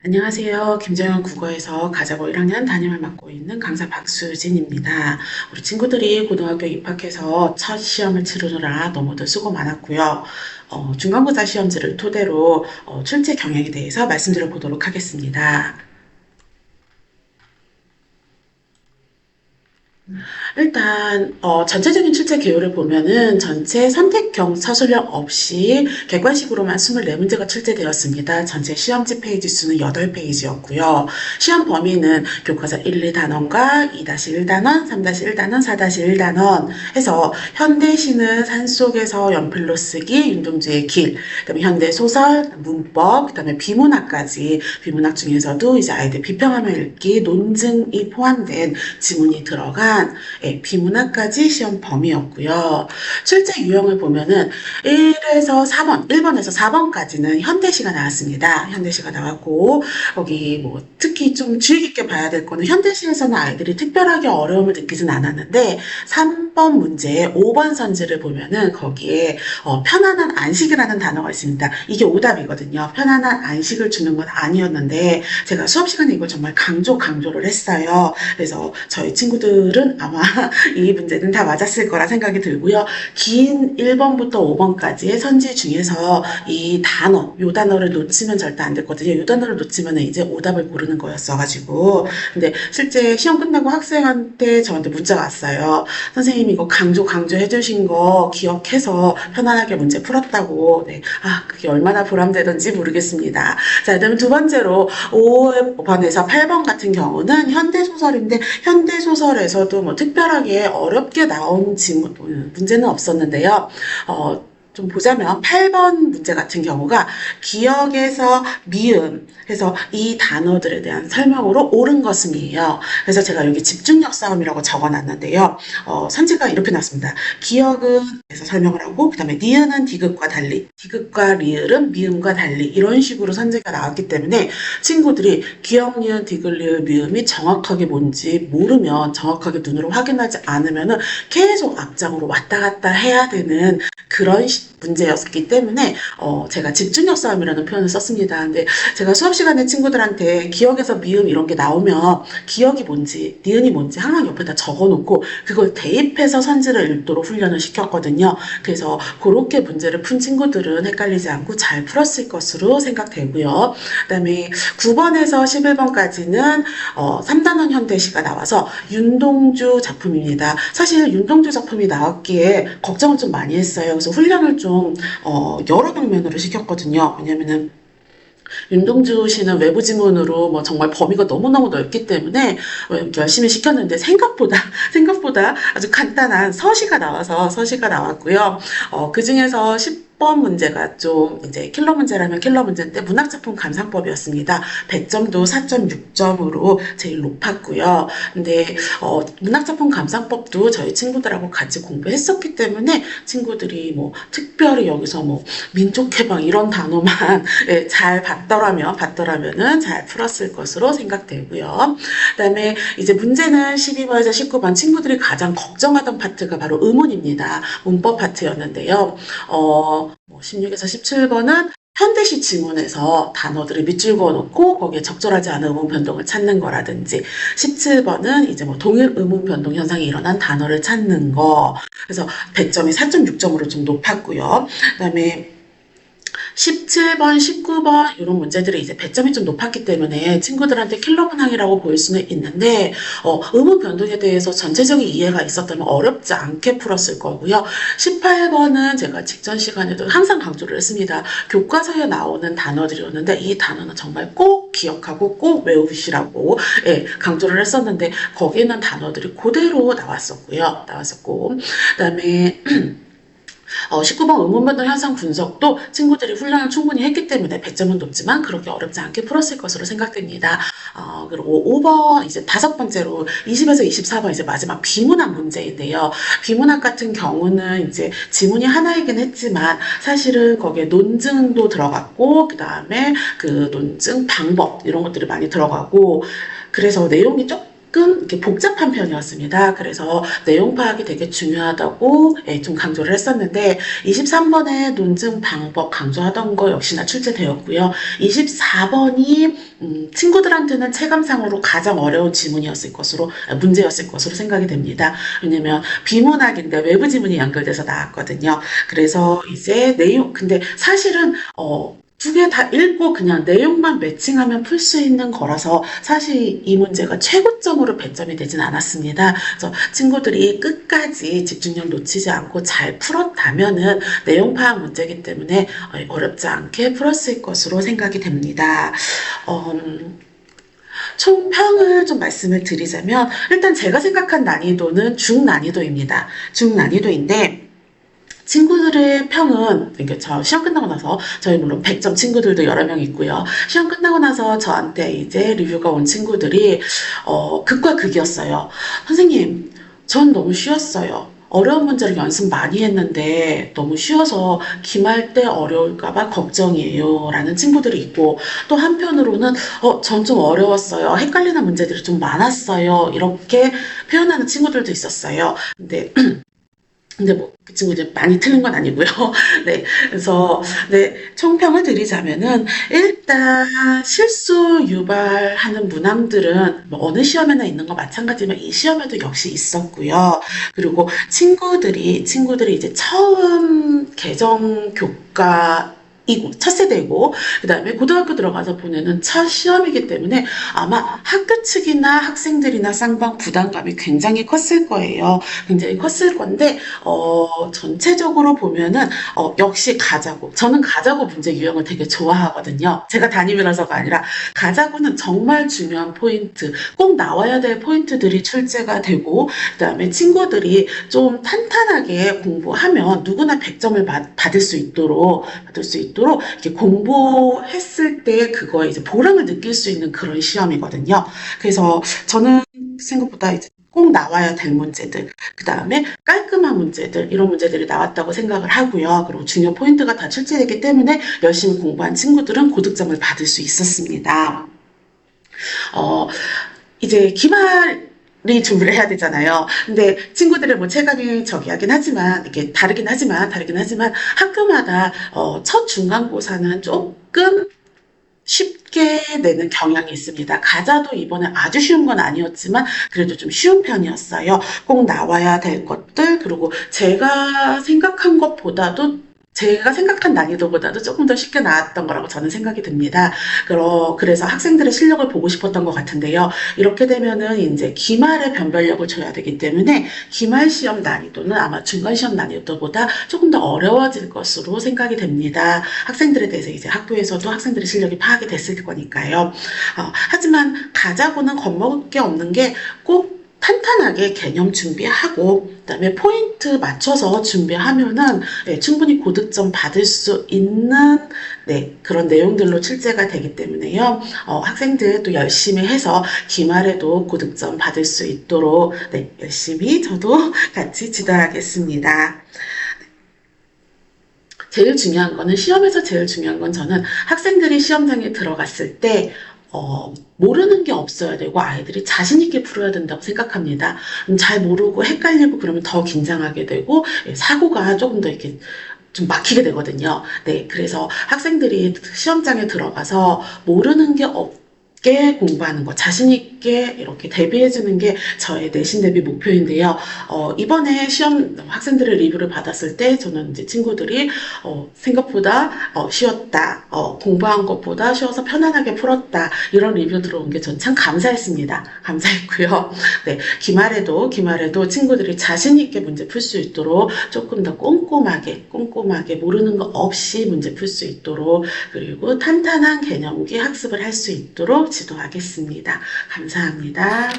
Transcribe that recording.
안녕하세요. 김정현 국어에서 가자고 1학년 담임을 맡고 있는 강사 박수진입니다. 우리 친구들이 고등학교 입학해서 첫 시험을 치르느라 너무들 수고 많았고요. 중간고사 시험지를 토대로 출제 경향에 대해서 말씀드려 보도록 하겠습니다. 일단 전체적인 출제 개요를 보면은 전체 선택형 서술형 없이 객관식으로만 24문제가 출제되었습니다. 전체 시험지 페이지 수는 8페이지였고요. 시험 범위는 교과서 1, 2단원과 2-1단원, 3-1단원, 4-1단원 해서 현대시는 산속에서 연필로 쓰기, 윤동주의 길, 그다음에 현대소설, 문법, 그다음에 비문학까지 비문학 중에서도 이제 아이들 비평하며 읽기, 논증이 포함된 지문이 들어간 비문학까지 시험 범위였고요. 출제 유형을 보면은 1에서 4번, 1번에서 4번까지는 현대시가 나왔습니다. 현대시가 나왔고 거기 뭐 특히 좀 주의 깊게 봐야 될 거는 현대시에서는 아이들이 특별하게 어려움을 느끼진 않았는데 3번 문제 5번 선지를 보면은 거기에 편안한 안식이라는 단어가 있습니다. 이게 오답이거든요. 편안한 안식을 주는 건 아니었는데 제가 수업 시간에 이걸 정말 강조를 했어요. 그래서 저희 친구들은 아마 이 문제는 다 맞았을 거라 생각이 들고요. 긴 1번부터 5번까지의 선지 중에서 이 단어, 요 단어를 놓치면 절대 안 됐거든요. 요 단어를 놓치면 이제 오답을 고르는 거였어가지고. 근데 실제 시험 끝나고 학생한테 저한테 문자가 왔어요. 선생님이 이거 강조 해주신 거 기억해서 편안하게 문제 풀었다고. 네. 그게 얼마나 보람되던지 모르겠습니다. 자, 그다음에 두 번째로 5번에서 8번 같은 경우는 현대소설인데 현대소설에서도 뭐 특별하게 어렵게 나온 문제는 없었는데요. 좀 보자면 8번 문제 같은 경우가 기억에서 미음 해서 이 단어들에 대한 설명으로 옳은 것음이에요. 그래서 제가 여기 집중력 싸움이라고 적어놨는데요. 선지가 이렇게 나왔습니다. 기억은 에서 설명을 하고 그 다음에 니은은 디귿과 달리 디귿과 리을은 미음과 달리 이런 식으로 선지가 나왔기 때문에 친구들이 기억, 니은, 디귿, 리을, 미음이 정확하게 뭔지 모르면 정확하게 눈으로 확인하지 않으면 계속 앞장으로 왔다 갔다 해야 되는 그런 문제였기 때문에 제가 집중력 싸움이라는 표현을 썼습니다. 근데 제가 수업 시간에 친구들한테 기억에서 미음 이런 게 나오면 기억이 뭔지 니은이 뭔지 항상 옆에다 적어놓고 그걸 대입해서 선지를 읽도록 훈련을 시켰거든요. 그래서 그렇게 문제를 푼 친구들은 헷갈리지 않고 잘 풀었을 것으로 생각되고요. 그다음에 9번에서 11번까지는 3단원 현대시가 나와서 윤동주 작품입니다. 사실 윤동주 작품이 나왔기에 걱정을 좀 많이 했어요. 그래서 훈련을 좀 여러 방면으로 시켰거든요. 왜냐면은 윤동주 씨는 외부 지문으로 뭐 정말 범위가 너무너무 넓기 때문에 열심히 시켰는데 생각보다 아주 간단한 서시가 나왔고요. 그 중에서 10번 문제가 좀 이제 킬러 문제라면 킬러 문제인데 문학작품 감상법이었습니다. 100점도 4.6점으로 제일 높았고요. 근데 문학작품 감상법도 저희 친구들하고 같이 공부했었기 때문에 친구들이 뭐 특별히 여기서 뭐 민족해방 이런 단어만 잘 봤더라면은 잘 풀었을 것으로 생각되고요. 그다음에 이제 문제는 12번에서 19번 친구들이 가장 걱정하던 파트가 바로 의문입니다. 문법 파트였는데요. 16에서 17번은 현대시 지문에서 단어들을 밑줄 그어놓고 거기에 적절하지 않은 의문 변동을 찾는 거라든지 17번은 이제 뭐 동일 의문 변동 현상이 일어난 단어를 찾는 거. 그래서 100점이 4.6점으로 좀 높았고요. 그다음에 17번, 19번 이런 문제들이 이제 배점이 좀 높았기 때문에 친구들한테 킬러 문항이라고 보일 수는 있는데 의문 변동에 대해서 전체적인 이해가 있었다면 어렵지 않게 풀었을 거고요. 18번은 제가 직전 시간에도 항상 강조를 했습니다. 교과서에 나오는 단어들이었는데 이 단어는 정말 꼭 기억하고 꼭 외우시라고 강조를 했었는데 거기에 있는 단어들이 그대로 나왔었고 그다음에 19번 의문변동 현상 분석도 친구들이 훈련을 충분히 했기 때문에 100점은 높지만 그렇게 어렵지 않게 풀었을 것으로 생각됩니다. 그리고 5번 이제 5번째로 20에서 24번 이제 마지막 비문학 문제인데요. 비문학 같은 경우는 이제 지문이 하나이긴 했지만 사실은 거기에 논증도 들어갔고 그다음에 그 논증 방법 이런 것들이 많이 들어가고 그래서 내용이 이렇게 복잡한 편이었습니다. 그래서 내용 파악이 되게 중요하다고 좀 강조를 했었는데 23번의 논증 방법 강조하던 거 역시나 출제되었고요. 24번이 친구들한테는 체감상으로 가장 어려운 문제였을 것으로 생각이 됩니다. 왜냐면 비문학인데 외부 지문이 연결돼서 나왔거든요. 그래서 이제 근데 사실은 두 개 다 읽고 그냥 내용만 매칭하면 풀 수 있는 거라서 사실 이 문제가 최고점으로 배점이 되진 않았습니다. 그래서 친구들이 끝까지 집중력 놓치지 않고 잘 풀었다면은 내용 파악 문제이기 때문에 어렵지 않게 풀었을 것으로 생각이 됩니다. 총평을 좀 말씀을 드리자면 일단 제가 생각한 난이도는 중난이도입니다. 중난이도인데 친구들의 평은, 그러니까 저 시험 끝나고 나서, 저희 물론 100점 친구들도 여러 명 있고요. 시험 끝나고 나서 저한테 이제 리뷰가 온 친구들이, 극과 극이었어요. 선생님, 전 너무 쉬웠어요. 어려운 문제를 연습 많이 했는데 너무 쉬워서 기말 때 어려울까봐 걱정이에요. 라는 친구들이 있고, 또 한편으로는, 전 좀 어려웠어요. 헷갈리는 문제들이 좀 많았어요. 이렇게 표현하는 친구들도 있었어요. 근데 그 친구 이제 많이 틀린 건 아니고요. 네. 그래서, 네. 총평을 드리자면은, 일단, 실수 유발하는 문항들은 뭐 어느 시험에나 있는 거 마찬가지지만 이 시험에도 역시 있었고요. 그리고 친구들이 이제 처음 개정 교과 첫 세대고, 그 다음에 고등학교 들어가서 보내는 첫 시험이기 때문에 아마 학교 측이나 학생들이나 쌍방 부담감이 굉장히 컸을 거예요. 굉장히 컸을 건데, 전체적으로 보면은, 역시 가자고. 저는 가자고 문제 유형을 되게 좋아하거든요. 제가 담임이라서가 아니라, 가자고는 정말 중요한 포인트, 꼭 나와야 될 포인트들이 출제가 되고, 그 다음에 친구들이 좀 탄탄하게 공부하면 누구나 100점을 받을 수 있도록 이렇게 공부했을 때 그거에 이제 보람을 느낄 수 있는 그런 시험이거든요. 그래서 저는 생각보다 이제 꼭 나와야 될 문제들, 그 다음에 깔끔한 문제들, 이런 문제들이 나왔다고 생각을 하고요. 그리고 중요 포인트가 다 출제되기 때문에 열심히 공부한 친구들은 고득점을 받을 수 있었습니다. 이제 기말이 준비를 해야 되잖아요. 근데 친구들의 뭐 체감이 저기하긴 하지만, 이게 다르긴 하지만, 학교마다, 첫 중간고사는 조금 쉽게 내는 경향이 있습니다. 가자도 이번에 아주 쉬운 건 아니었지만 그래도 좀 쉬운 편이었어요. 꼭 나와야 될 것들, 그리고 제가 생각한 난이도보다도 조금 더 쉽게 나왔던 거라고 저는 생각이 듭니다. 그래서 학생들의 실력을 보고 싶었던 것 같은데요. 이렇게 되면은 이제 기말에 변별력을 줘야 되기 때문에 기말 시험 난이도는 아마 중간 시험 난이도보다 조금 더 어려워질 것으로 생각이 됩니다. 학생들에 대해서 이제 학교에서도 학생들의 실력이 파악이 됐을 거니까요. 하지만 가자고는 겁먹을 게 없는 게 꼭 탄탄하게 개념 준비하고 그다음에 포인트 맞춰서 준비하면은 충분히 고득점 받을 수 있는 그런 내용들로 출제가 되기 때문에요. 학생들 또 열심히 해서 기말에도 고득점 받을 수 있도록 열심히 저도 같이 지도하겠습니다. 시험에서 제일 중요한 건 저는 학생들이 시험장에 들어갔을 때 모르는 게 없어야 되고 아이들이 자신 있게 풀어야 된다고 생각합니다. 잘 모르고 헷갈리고 그러면 더 긴장하게 되고 사고가 조금 더 이렇게 좀 막히게 되거든요. 그래서 학생들이 시험장에 들어가서 모르는 게 없게 공부하는 거, 자신 있게 이렇게 대비해주는 게 저의 내신 대비 목표인데요. 이번에 학생들의 리뷰를 받았을 때 저는 이제 친구들이 생각보다 쉬웠다, 공부한 것보다 쉬워서 편안하게 풀었다, 이런 리뷰 들어온 게 전 참 감사했습니다. 감사했고요. 기말에도 친구들이 자신 있게 문제 풀 수 있도록 조금 더 꼼꼼하게 모르는 거 없이 문제 풀 수 있도록, 그리고 탄탄한 개념기 학습을 할 수 있도록 지도하겠습니다. 감사합니다.